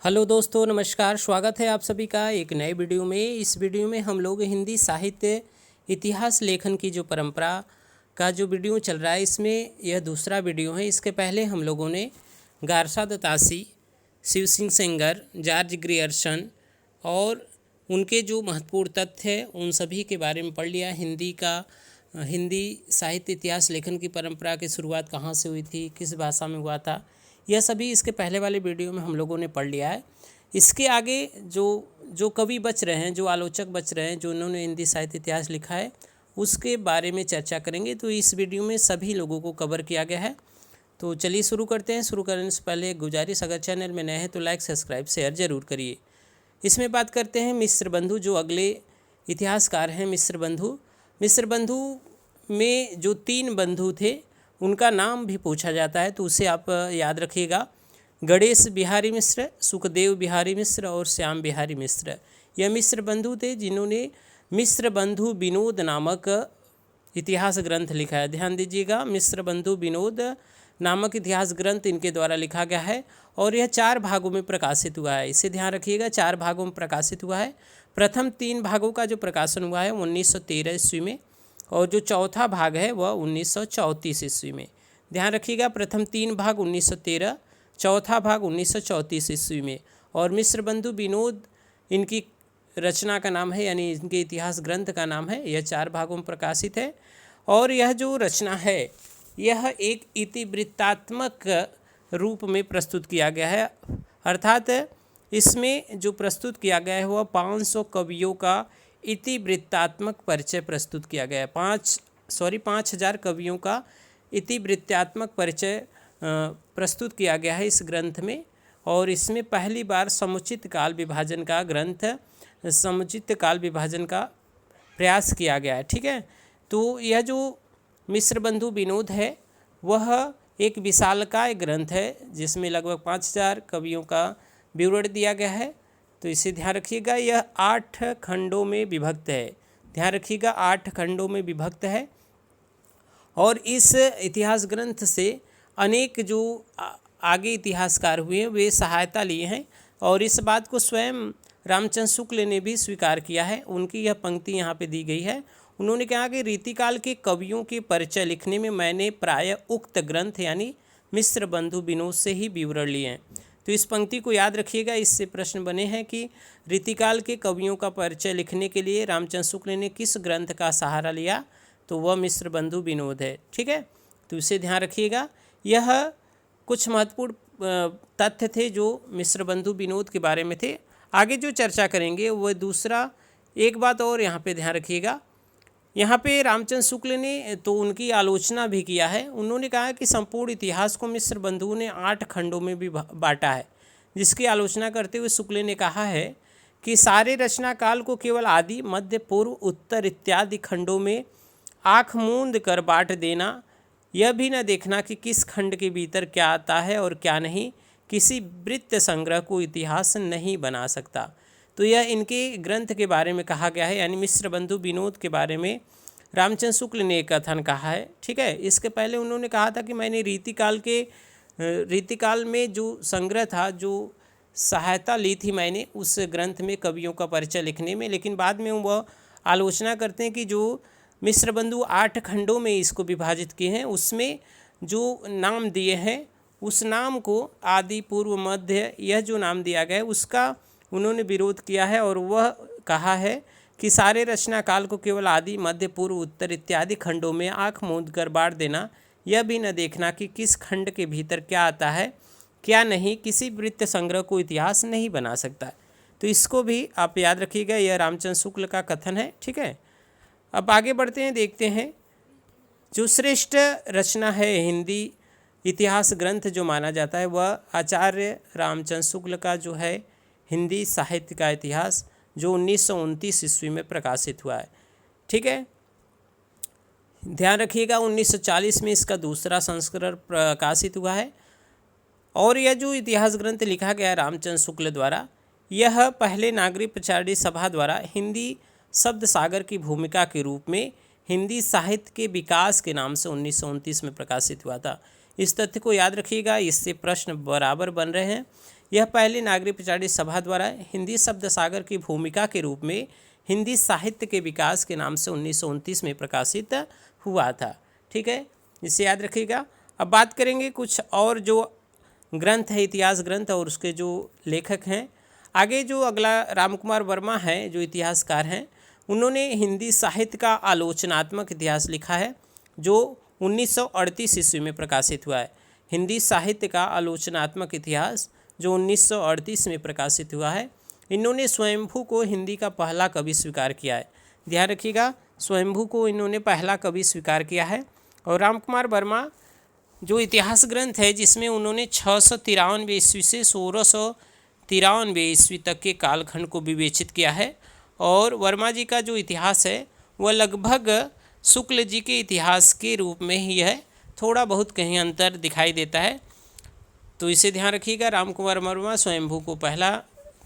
Hello दोस्तों, नमस्कार। स्वागत है आप सभी का एक नए वीडियो में। इस वीडियो में हम लोग हिंदी साहित्य इतिहास लेखन की जो परंपरा का जो वीडियो चल रहा है, इसमें यह दूसरा वीडियो है। इसके पहले हम लोगों ने Garcin de Tassy, Shiv Singh Sengar, George Grierson और उनके जो महत्वपूर्ण तथ्य हैं उन सभी के बारे में पढ़ लिया। हिंदी साहित्य इतिहास लेखन की परंपरा की शुरुआत कहाँ से हुई थी, किस भाषा में हुआ था, यह सभी इसके पहले वाले वीडियो में हम लोगों ने पढ़ लिया है। इसके आगे जो कवि बच रहे हैं, जो आलोचक बच रहे हैं, जो उन्होंने हिंदी साहित्य इतिहास लिखा है, उसके बारे में चर्चा करेंगे। तो इस वीडियो में सभी लोगों को कवर किया गया है। तो चलिए शुरू करते हैं। शुरू करने से पहले एक गुजारिश, अगर चैनल में नए हैं तो लाइक, सब्सक्राइब, शेयर जरूर करिए। इसमें बात करते हैं मिश्र बंधु, जो अगले इतिहासकार हैं। मिश्र बंधु में जो 3 बंधु थे उनका नाम भी पूछा जाता है, तो उसे आप याद रखिएगा। गणेश बिहारी मिश्र, सुखदेव बिहारी मिश्र और श्याम बिहारी मिश्र, यह मिश्र बंधु थे जिन्होंने मिश्र बंधु विनोद नामक इतिहास ग्रंथ लिखा है। ध्यान दीजिएगा, मिश्र बंधु विनोद नामक इतिहास ग्रंथ इनके द्वारा लिखा गया है और यह 4 भागों में प्रकाशित हुआ है। इसे ध्यान रखिएगा, 4 भागों में प्रकाशित हुआ है। प्रथम 3 भागों का जो प्रकाशन हुआ है 1913 ईस्वी में, और जो चौथा भाग है वह 1934 ईस्वी में। ध्यान रखिएगा, प्रथम 3 भाग 1913, चौथा भाग 1934 ईस्वी में। और मिश्र बंधु विनोद इनकी रचना का नाम है, यानी इनके इतिहास ग्रंथ का नाम है। यह 4 भागों में प्रकाशित है और यह जो रचना है यह एक इतिवृत्तात्मक रूप में प्रस्तुत किया गया है। अर्थात इसमें जो प्रस्तुत किया गया है वह 500 कवियों का इतिवृत्तात्मक परिचय प्रस्तुत किया गया है। 5000 कवियों का इतिवृत्तात्मक परिचय प्रस्तुत किया गया है इस ग्रंथ में। और इसमें पहली बार समुचित काल विभाजन का प्रयास किया गया है। ठीक है, तो यह जो मिश्र बंधु विनोद है वह एक विशालकाय ग्रंथ है जिसमें लगभग 5000 कवियों का विवरण दिया गया है। तो इसे ध्यान रखिएगा, यह 8 खंडों में विभक्त है। ध्यान रखिएगा, 8 खंडों में विभक्त है। और इस इतिहास ग्रंथ से अनेक जो आगे इतिहासकार हुए हैं वे सहायता लिए हैं और इस बात को स्वयं रामचंद्र शुक्ल ने भी स्वीकार किया है। उनकी यह पंक्ति यहाँ पे दी गई है। उन्होंने कहा कि रीतिकाल के कवियों के परिचय लिखने में मैंने प्रायः उक्त ग्रंथ यानी मिश्र बंधु विनोद से ही विवरण लिए हैं। तो इस पंक्ति को याद रखिएगा, इससे प्रश्न बने हैं कि रीतिकाल के कवियों का परिचय लिखने के लिए रामचंद्र शुक्ल ने किस ग्रंथ का सहारा लिया, तो वह मिश्र बंधु विनोद है। ठीक है, तो इसे ध्यान रखिएगा। यह कुछ महत्वपूर्ण तथ्य थे जो मिश्र बंधु विनोद के बारे में थे। आगे जो चर्चा करेंगे वह दूसरा, एक बात और यहाँ पे ध्यान रखिएगा, यहाँ पे रामचंद्र शुक्ल ने तो उनकी आलोचना भी किया है। उन्होंने कहा कि संपूर्ण इतिहास को मिश्र बंधुओं ने 8 खंडों में भी बांटा है, जिसकी आलोचना करते हुए शुक्ल ने कहा है कि सारे रचना काल को केवल आदि, मध्य, पूर्व, उत्तर इत्यादि खंडों में आँख मूंद कर बांट देना, यह भी न देखना कि किस खंड के भीतर क्या आता है और क्या नहीं, किसी वृत्त संग्रह को इतिहास नहीं बना सकता। तो यह इनके ग्रंथ के बारे में कहा गया है, यानी मिश्र बंधु विनोद के बारे में रामचंद्र शुक्ल ने एक कथन कहा है। ठीक है, इसके पहले उन्होंने कहा था कि मैंने रीतिकाल में जो संग्रह था, जो सहायता ली थी मैंने उस ग्रंथ में कवियों का परिचय लिखने में, लेकिन बाद में वह आलोचना करते हैं कि जो मिश्र बंधु 8 खंडों में इसको विभाजित किए हैं, उसमें जो नाम दिए हैं उस नाम को आदि, पूर्व, मध्य, यह जो नाम दिया गया है उसका उन्होंने विरोध किया है। और वह कहा है कि सारे रचना काल को केवल आदि, मध्य, पूर्व, उत्तर इत्यादि खंडों में आँख मूंद कर बांट देना, यह भी न देखना कि किस खंड के भीतर क्या आता है क्या नहीं, किसी वृत्त संग्रह को इतिहास नहीं बना सकता। तो इसको भी आप याद रखिएगा, यह रामचंद्र शुक्ल का कथन है। ठीक है, अब आगे बढ़ते हैं, देखते हैं जो श्रेष्ठ रचना है हिंदी इतिहास ग्रंथ जो माना जाता है वह आचार्य रामचंद्र शुक्ल का जो है हिंदी साहित्य का इतिहास, जो 1929 ईस्वी में प्रकाशित हुआ है। ठीक है, ध्यान रखिएगा 1940 में इसका दूसरा संस्करण प्रकाशित हुआ है। और यह जो इतिहास ग्रंथ लिखा गया रामचंद्र शुक्ल द्वारा, यह पहले नागरिक प्रचारणी सभा द्वारा हिंदी शब्द सागर की भूमिका के रूप में हिंदी साहित्य के विकास के नाम से 1929 में प्रकाशित हुआ था। इस तथ्य को याद रखिएगा, इससे प्रश्न बराबर बन रहे हैं यह पहली नागरिक पिछाड़ी सभा द्वारा हिंदी शब्द सागर की भूमिका के रूप में हिंदी साहित्य के विकास के नाम से 1929 में प्रकाशित हुआ था। ठीक है, इसे याद रखिएगा। अब बात करेंगे कुछ और जो ग्रंथ है, इतिहास ग्रंथ, और उसके जो लेखक हैं। आगे जो अगला रामकुमार वर्मा है जो इतिहासकार हैं, उन्होंने हिंदी साहित्य का आलोचनात्मक इतिहास लिखा है जो 1938 ईस्वी में प्रकाशित हुआ है। हिंदी साहित्य का आलोचनात्मक इतिहास जो 1938 में प्रकाशित हुआ है। इन्होंने स्वयंभू को हिंदी का पहला कवि स्वीकार किया है। ध्यान रखिएगा, स्वयंभू को इन्होंने पहला कवि स्वीकार किया है। और रामकुमार वर्मा जो इतिहास ग्रंथ है जिसमें उन्होंने 693 ईस्वी से 1693 ईस्वी तक के कालखंड को विवेचित किया है। और वर्मा जी का जो इतिहास है वह लगभग शुक्ल जी के इतिहास के रूप में ही है, थोड़ा बहुत कहीं अंतर दिखाई देता है, तो इसे ध्यान रखिएगा। रामकुमार वर्मा स्वयंभू को पहला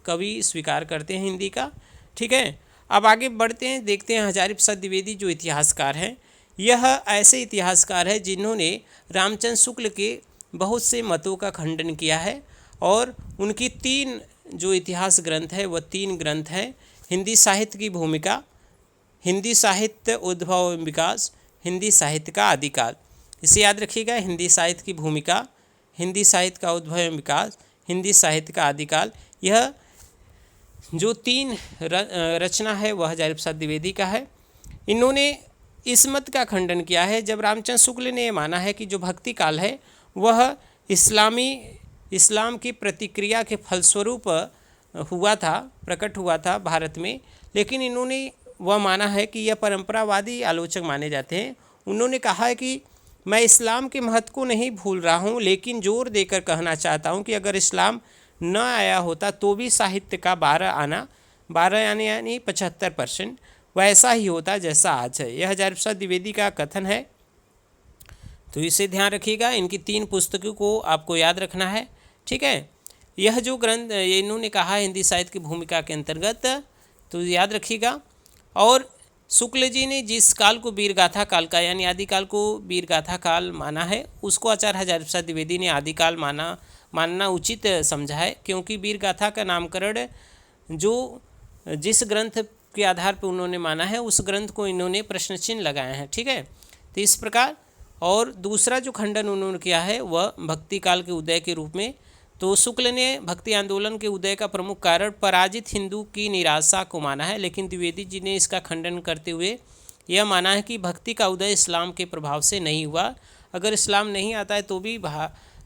कवि स्वीकार करते हैं हिंदी का। ठीक है, अब आगे बढ़ते हैं, देखते हैं हजारी प्रसाद द्विवेदी जो इतिहासकार हैं। यह ऐसे इतिहासकार है जिन्होंने रामचंद्र शुक्ल के बहुत से मतों का खंडन किया है और उनकी 3 जो इतिहास ग्रंथ है वह 3 ग्रंथ हैं। हिंदी साहित्य की भूमिका, हिंदी साहित्य उद्भव एवं विकास, हिंदी साहित्य का आदिकाल। इसे याद रखिएगा, हिंदी साहित्य की भूमिका, हिंदी साहित्य का उद्भव एवं विकास, हिंदी साहित्य का आदिकाल। यह जो 3 रचना है वह हजारी प्रसाद द्विवेदी का है। इन्होंने इस मत का खंडन किया है जब रामचंद्र शुक्ल ने माना है कि जो भक्ति काल है वह इस्लाम की प्रतिक्रिया के फलस्वरूप हुआ था, प्रकट हुआ था भारत में, लेकिन इन्होंने वह माना है कि यह परंपरावादी आलोचक माने जाते हैं। उन्होंने कहा है कि मैं इस्लाम के महत्व को नहीं भूल रहा हूँ, लेकिन जोर देकर कहना चाहता हूँ कि अगर इस्लाम न आया होता तो भी साहित्य का 12 यानी 75% वैसा ही होता जैसा आज है। यह हजारी प्रसाद द्विवेदी का कथन है, तो इसे ध्यान रखिएगा। इनकी 3 पुस्तकों को आपको याद रखना है। ठीक है, यह जो ग्रंथ इन्होंने कहा हिंदी साहित्य की भूमिका के अंतर्गत, तो याद रखिएगा। और शुक्ल जी ने जिस काल को वीरगाथा काल का यानी आदिकाल को वीरगाथा काल माना है, उसको आचार्य हजारी प्रसाद द्विवेदी ने आदिकाल मानना उचित समझा है, क्योंकि वीरगाथा का नामकरण जो जिस ग्रंथ के आधार पर उन्होंने माना है उस ग्रंथ को इन्होंने प्रश्न चिन्ह लगाए हैं। ठीक है, तो इस प्रकार। और दूसरा जो खंडन उन्होंने किया है वह भक्ति काल के उदय के रूप में, तो शुक्ल ने भक्ति आंदोलन के उदय का प्रमुख कारण पराजित हिंदू की निराशा को माना है, लेकिन द्विवेदी जी ने इसका खंडन करते हुए यह माना है कि भक्ति का उदय इस्लाम के प्रभाव से नहीं हुआ। अगर इस्लाम नहीं आता है तो भी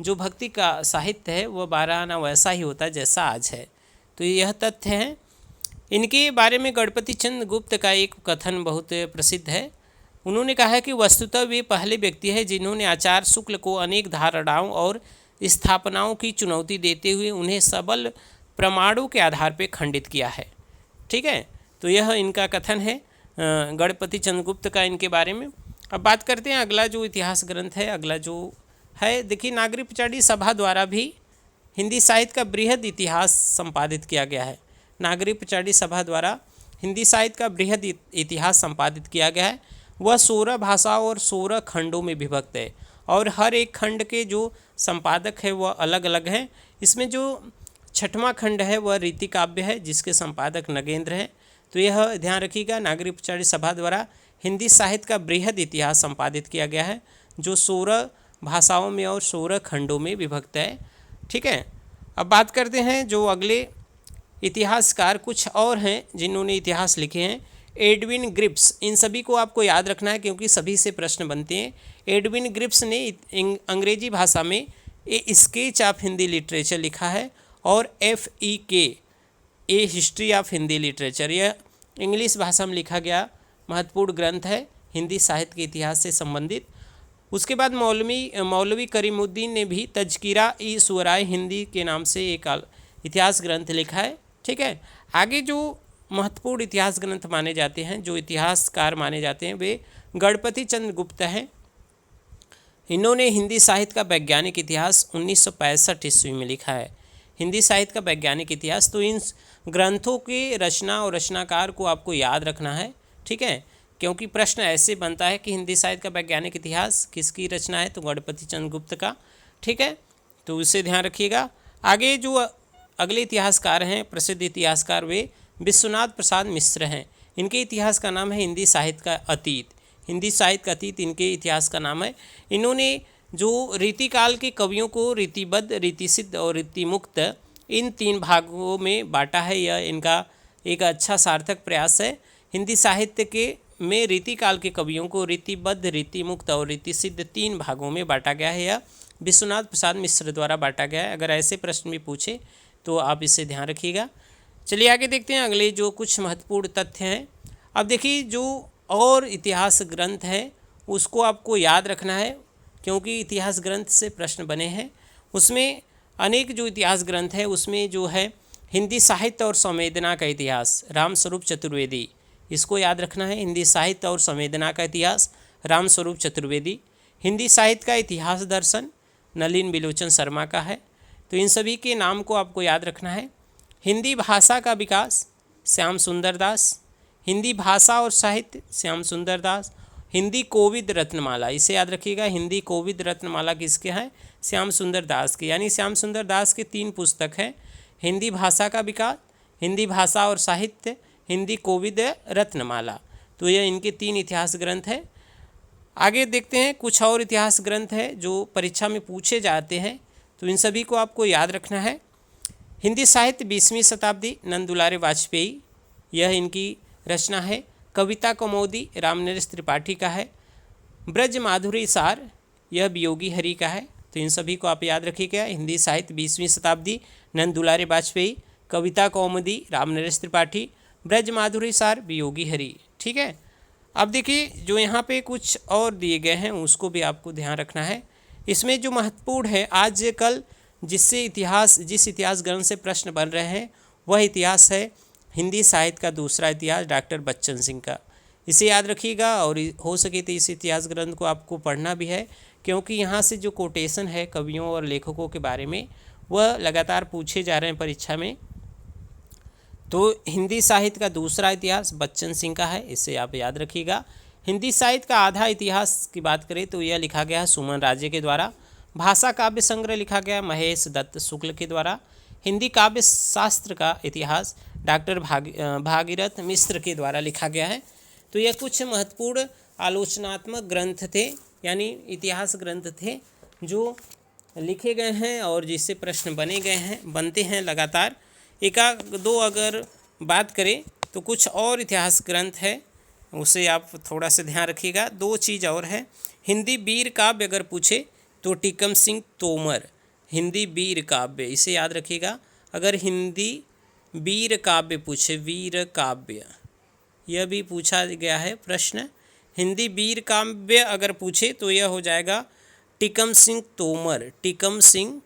जो भक्ति का साहित्य है वह 12 आना वैसा ही होता है जैसा आज है। तो यह तथ्य है। इनके बारे में गणपति चंद्र गुप्त का एक कथन बहुत प्रसिद्ध है। उन्होंने कहा है कि वस्तुतः वे पहले व्यक्ति हैं जिन्होंने आचार्य शुक्ल को अनेक धारणाओं और स्थापनाओं की चुनौती देते हुए उन्हें सबल प्रमाणों के आधार पर खंडित किया है। ठीक है, तो यह इनका कथन है गणपति चंद्रगुप्त का इनके बारे में। अब बात करते हैं अगला जो इतिहास ग्रंथ है, अगला जो है, देखिए नागरिक पिछाड़ी सभा द्वारा भी हिंदी साहित्य का बृहद इतिहास संपादित किया गया है। नागरिक पिछाड़ी सभा द्वारा हिंदी साहित्य का बृहद इतिहास संपादित किया गया है। वह 16 भाषाओं और 16 खंडों में विभक्त है और हर एक खंड के जो संपादक है वह अलग अलग हैं। इसमें जो 6वां खंड है वह रीति काव्य है जिसके संपादक नगेंद्र हैं। तो यह ध्यान रखिएगा, नागरिक पिछाड़ी सभा द्वारा हिंदी साहित्य का बृहद इतिहास संपादित किया गया है जो 16 भाषाओं में और 16 खंडों में विभक्त है। ठीक है, अब बात करते हैं जो अगले इतिहासकार कुछ और हैं जिन्होंने इतिहास लिखे हैं। एडविन ग्रिप्स, इन सभी को आपको याद रखना है क्योंकि सभी से प्रश्न बनते हैं। एडविन ग्रिप्स ने अंग्रेजी भाषा में ए स्केच ऑफ हिंदी लिटरेचर लिखा है और FEK A history of Hindi literature, यह इंग्लिश भाषा में लिखा गया महत्वपूर्ण ग्रंथ है हिंदी साहित्य के इतिहास से संबंधित। उसके बाद मौलवी करीमुद्दीन ने भी तज़किरा-ए-शुअराए हिंदी के नाम से एक इतिहास ग्रंथ लिखा है। ठीक है, आगे जो महत्वपूर्ण इतिहास ग्रंथ माने जाते हैं, जो इतिहासकार माने जाते हैं, वे गणपति चंद्र गुप्त हैं। इन्होंने हिंदी साहित्य का वैज्ञानिक इतिहास 1965 ईस्वी में लिखा है। हिंदी साहित्य का वैज्ञानिक इतिहास, तो इन ग्रंथों के रचना और रचनाकार को आपको याद रखना है। ठीक है, क्योंकि प्रश्न ऐसे बनता है कि हिंदी साहित्य का वैज्ञानिक इतिहास किसकी रचना है, तो गणपति चंद्र गुप्त का। ठीक है, तो उसे ध्यान रखिएगा। आगे जो अगले इतिहासकार हैं, प्रसिद्ध इतिहासकार, वे विश्वनाथ प्रसाद मिश्र हैं। इनके इतिहास का नाम है हिंदी साहित्य का अतीत। हिंदी साहित्य का अतीत इनके इतिहास का नाम है। इन्होंने जो रीतिकाल के कवियों को रीतिबद्ध, रीतिसिद्ध और रीतिमुक्त इन 3 भागों में बांटा है। यह इनका एक अच्छा सार्थक प्रयास है। हिंदी साहित्य के में रीतिकाल के कवियों को रीतिबद्ध, रीतिमुक्त और रीतिसिद्ध 3 भागों में बांटा गया है। यह विश्वनाथ प्रसाद मिश्र द्वारा बांटा गया है। अगर ऐसे प्रश्न भी पूछे तो आप इससे ध्यान रखिएगा। चलिए आगे देखते हैं अगले जो कुछ महत्वपूर्ण तथ्य हैं। अब देखिए, जो और इतिहास ग्रंथ है उसको आपको याद रखना है, क्योंकि इतिहास ग्रंथ से प्रश्न बने हैं। उसमें अनेक जो इतिहास ग्रंथ है उसमें जो है हिंदी साहित्य और संवेदना का इतिहास, रामस्वरूप चतुर्वेदी, इसको याद रखना है। हिंदी साहित्य और संवेदना का इतिहास, रामस्वरूप चतुर्वेदी। हिंदी साहित्य का इतिहास दर्शन, नलिन बिलोचन शर्मा का है। तो इन सभी के नाम को आपको याद रखना है। हिंदी भाषा का विकास, श्याम सुंदर दास। हिंदी भाषा और साहित्य, श्याम सुंदर दास। हिंदी कोविद रत्नमाला, इसे याद रखिएगा, हिंदी कोविद रत्नमाला किसके हैं? श्याम सुंदर दास के। यानी श्याम सुंदर दास के 3 पुस्तक हैं, हिंदी भाषा का विकास, हिंदी भाषा और साहित्य, हिंदी कोविद रत्नमाला। तो यह इनके 3 इतिहास ग्रंथ हैं। आगे देखते हैं कुछ और इतिहास ग्रंथ है जो परीक्षा में पूछे जाते हैं, तो इन सभी को आपको याद रखना है। हिंदी साहित्य 20वीं शताब्दी, नंद दुलारे वाजपेयी, यह इनकी रचना है। कविता कौमुदी, रामनरेश त्रिपाठी का है। ब्रज माधुरी सार, यह वियोगी हरि का है। तो इन सभी को आप याद रखिएगा। हिंदी साहित्य 20वीं शताब्दी, नंद दुलारे वाजपेयी, कविता कौमुदी, रामनरेश त्रिपाठी, ब्रज माधुरी सार, वियोगी हरि। ठीक है। अब देखिए, जो यहाँ पे कुछ और दिए गए हैं उसको भी आपको ध्यान रखना है। इसमें जो महत्वपूर्ण है, आज कल जिस इतिहास ग्रंथ से प्रश्न बन रहे हैं वह इतिहास है हिंदी साहित्य का दूसरा इतिहास, डॉक्टर बच्चन सिंह का। इसे याद रखिएगा और हो सके तो इस इतिहास ग्रंथ को आपको पढ़ना भी है, क्योंकि यहाँ से जो कोटेशन है कवियों और लेखकों के बारे में वह लगातार पूछे जा रहे हैं परीक्षा में। तो हिंदी साहित्य का दूसरा इतिहास बच्चन सिंह का है, इसे आप याद रखिएगा। हिंदी साहित्य का आधा इतिहास की बात करें तो यह लिखा गया है सुमन राजे के द्वारा। भाषा काव्य संग्रह लिखा गया महेश दत्त शुक्ल के द्वारा। हिंदी काव्य शास्त्र का इतिहास डॉक्टर भागीरथ मिश्र के द्वारा लिखा गया है। तो यह कुछ महत्वपूर्ण आलोचनात्मक ग्रंथ थे, यानी इतिहास ग्रंथ थे जो लिखे गए हैं और जिससे प्रश्न बनते हैं लगातार। एक दो अगर बात करें तो कुछ और इतिहास ग्रंथ है, उसे आप थोड़ा सा ध्यान रखिएगा। 2 चीज़ और है। हिंदी वीर काव्य अगर पूछे तो टीकम सिंह तोमर, हिंदी वीर काव्य, इसे याद रखिएगा। अगर हिंदी वीर काव्य पूछे, वीर काव्य, यह भी पूछा गया है प्रश्न। हिंदी वीर काव्य अगर पूछे तो यह हो जाएगा टीकम सिंह तोमर, टीकम सिंह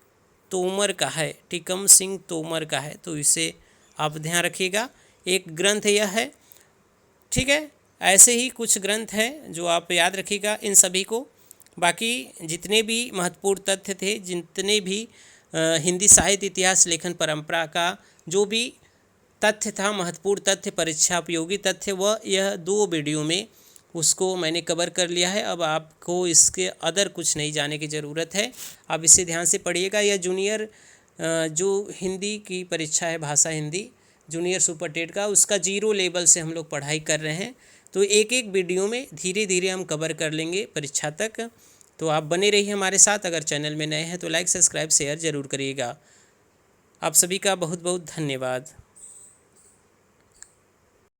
तोमर का है, टीकम सिंह तोमर का है। तो इसे आप ध्यान रखिएगा, एक ग्रंथ यह है। ठीक है। ऐसे ही कुछ ग्रंथ हैं जो आप याद रखिएगा इन सभी को। बाकी जितने भी महत्वपूर्ण तथ्य थे, जितने भी हिंदी साहित्य इतिहास लेखन परंपरा का जो भी तथ्य था, महत्वपूर्ण तथ्य, परीक्षा उपयोगी तथ्य, वह यह 2 वीडियो में उसको मैंने कवर कर लिया है। अब आपको इसके अदर कुछ नहीं जाने की ज़रूरत है। आप इसे ध्यान से पढ़िएगा। यह जूनियर जो हिंदी की परीक्षा है, भाषा हिंदी जूनियर सुपर टेट का, उसका 0 लेवल से हम लोग पढ़ाई कर रहे हैं। तो एक एक वीडियो में धीरे धीरे हम कवर कर लेंगे परीक्षा तक। तो आप बने रहिए हमारे साथ। अगर चैनल में नए हैं तो लाइक, सब्सक्राइब, शेयर ज़रूर करिएगा। आप सभी का बहुत बहुत धन्यवाद।